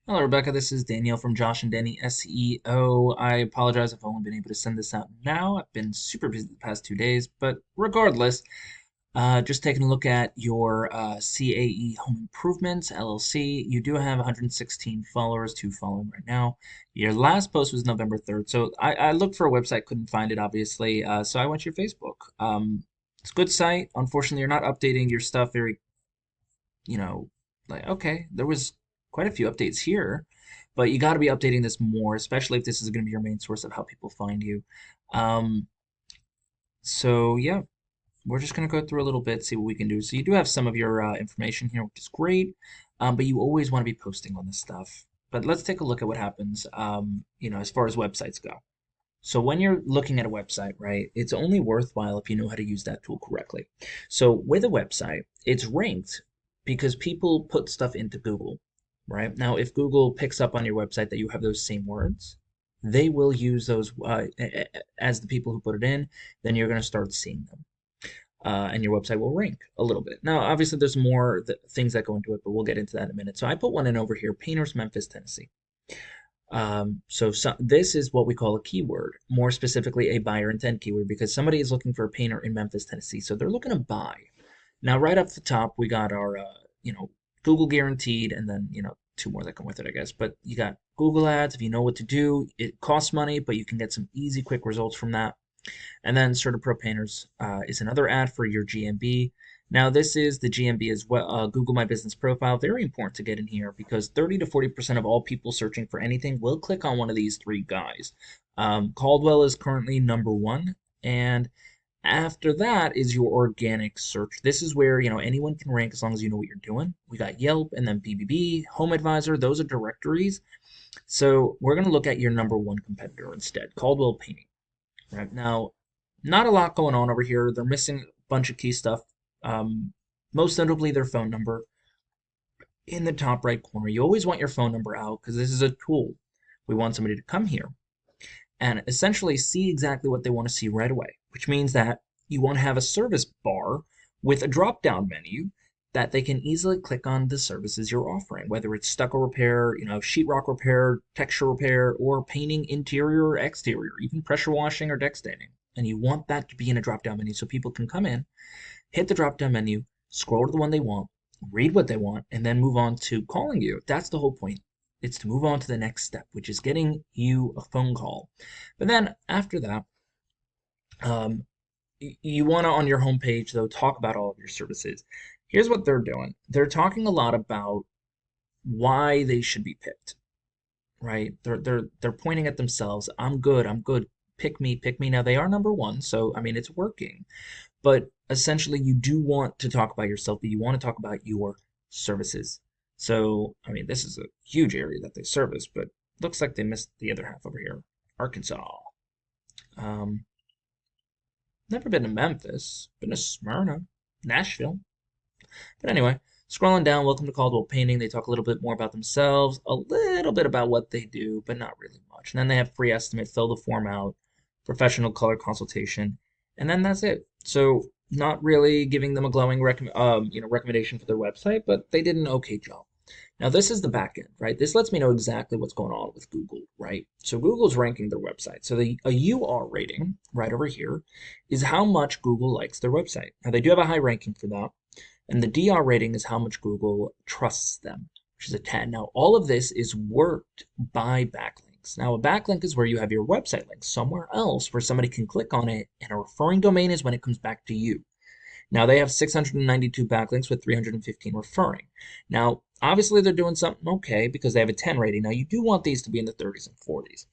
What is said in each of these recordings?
Hello, Rebecca. This is Danielle from Josh and Danny SEO. I apologize if I've only been able to send this out now. I've been super busy the past 2 days, but regardless, just taking a look at your CAE Home Improvements LLC. You do have 116 followers, two following right now. Your last post was November 3rd, so I looked for a website, couldn't find it, obviously. So I went to your Facebook. It's a good site. Unfortunately, you're not updating your stuff very, you know, like, okay, there was quite a few updates here, but you got to be updating this more, especially if this is going to be your main source of how people find you. Um, so yeah, we're just going to go through a little bit, see what we can do. So you do have some of your information here, which is great, but you always want to be posting on this stuff. But let's take a look at what happens, as far as websites go. So when you're looking at a website, right, it's only worthwhile if you know how to use that tool correctly. So with a website, it's ranked because people put stuff into Google, right? Now, if Google picks up on your website that you have those same words, they will use those as the people who put it in, then you're going to start seeing them. And your website will rank a little bit. Now, obviously, there's more things that go into it, but we'll get into that in a minute. So I put one in over here, Painters, Memphis, Tennessee. This is what we call a keyword, more specifically a buyer intent keyword, because somebody is looking for a painter in Memphis, Tennessee. So they're looking to buy. Now, right up the top, we got our, Google guaranteed, and then, two more that come with it, I guess. But you got Google ads. If you know what to do, it costs money, but you can get some easy, quick results from that. And then Certain Pro Painters is another ad for your GMB. Now, this is the GMB as well, Google My Business Profile. Very important to get in here because 30 to 40% of all people searching for anything will click on one of these three guys. Caldwell is currently number one. And after that is your organic search. This is where, anyone can rank as long as you know what you're doing. We got Yelp and then BBB, Home Advisor. Those are directories. So we're going to look at your number one competitor instead, Caldwell Painting. Right now, not a lot going on over here. They're missing a bunch of key stuff. Most notably, their phone number in the top right corner. You always want your phone number out because this is a tool. We want somebody to come here and essentially see exactly what they want to see right away, which means that you want to have a service bar with a drop down menu that they can easily click on the services you're offering, whether it's stucco repair, sheetrock repair, texture repair, or painting interior or exterior, even pressure washing or deck staining. And you want that to be in a drop down menu so people can come in, hit the drop down menu, scroll to the one they want, read what they want, and then move on to calling you. That's the whole point. It's to move on to the next step, which is getting you a phone call. But then after that, um, you want to, on your homepage, though, talk about all of your services. Here's what they're doing. They're talking a lot about why they should be picked, right? They're pointing at themselves. I'm good. I'm good. Pick me. Pick me. Now they are number one, so I mean it's working. But essentially, you do want to talk about yourself, but you want to talk about your services. So I mean, this is a huge area that they service, but looks like they missed the other half over here. Arkansas. Um, Never been to Memphis. Been to Smyrna, Nashville. But anyway, scrolling down, welcome to Caldwell Painting. They talk a little bit more about themselves, a little bit about what they do, but not really much. And then they have free estimate, fill the form out, professional color consultation, and then that's it. So not really giving them a glowing recommendation for their website, but they did an okay job. Now this is the back end, right? This lets me know exactly what's going on with Google, right? So Google's ranking their website. So a UR rating right over here is how much Google likes their website. Now they do have a high ranking for that. And the DR rating is how much Google trusts them, which is a 10. Now, all of this is worked by backlinks. Now, a backlink is where you have your website link somewhere else where somebody can click on it, and a referring domain is when it comes back to you. Now, they have 692 backlinks with 315 referring. Now, obviously, they're doing something okay because they have a 10 rating. Now, you do want these to be in the 30s and 40s.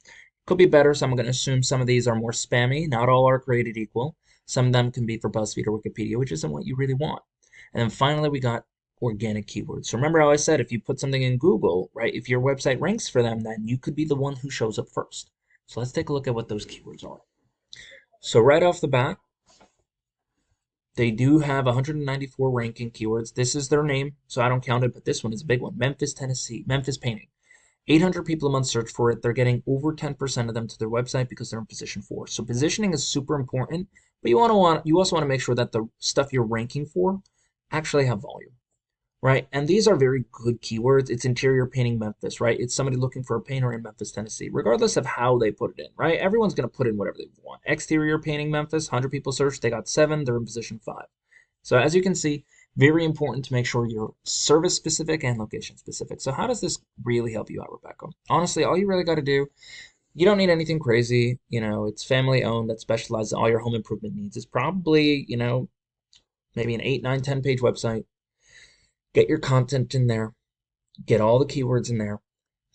Could be better, so I'm going to assume some of these are more spammy. Not all are created equal. Some of them can be for BuzzFeed or Wikipedia, which isn't what you really want. And then finally, we got organic keywords. So remember how I said if you put something in Google, right, if your website ranks for them, then you could be the one who shows up first. So let's take a look at what those keywords are. So right off the bat, they do have 194 ranking keywords. This is their name, so I don't count it, but this one is a big one. Memphis, Tennessee, Memphis painting. 800 people a month search for it. They're getting over 10% of them to their website because they're in position 4. So positioning is super important, but you also want to make sure that the stuff you're ranking for actually have volume. right? And these are very good keywords. It's interior painting Memphis, right? It's somebody looking for a painter in Memphis, Tennessee, regardless of how they put it in, right? Everyone's going to put in whatever they want. Exterior painting Memphis, 100 people searched, they got 7, they're in position 5. So as you can see, very important to make sure you're service specific and location specific. So how does this really help you out, Rebecca? Honestly, all you really got to do, you don't need anything crazy. It's family owned that specializes in all your home improvement needs. It's probably, maybe an 8, 9, 10 page website. Get your content in there, get all the keywords in there,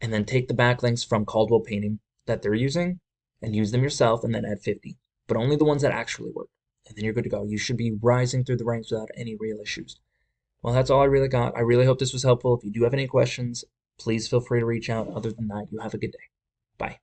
and then take the backlinks from Caldwell Painting that they're using and use them yourself and then add 50, but only the ones that actually work. And then you're good to go. You should be rising through the ranks without any real issues. Well, that's all I really got. I really hope this was helpful. If you do have any questions, please feel free to reach out. Other than that, you have a good day. Bye.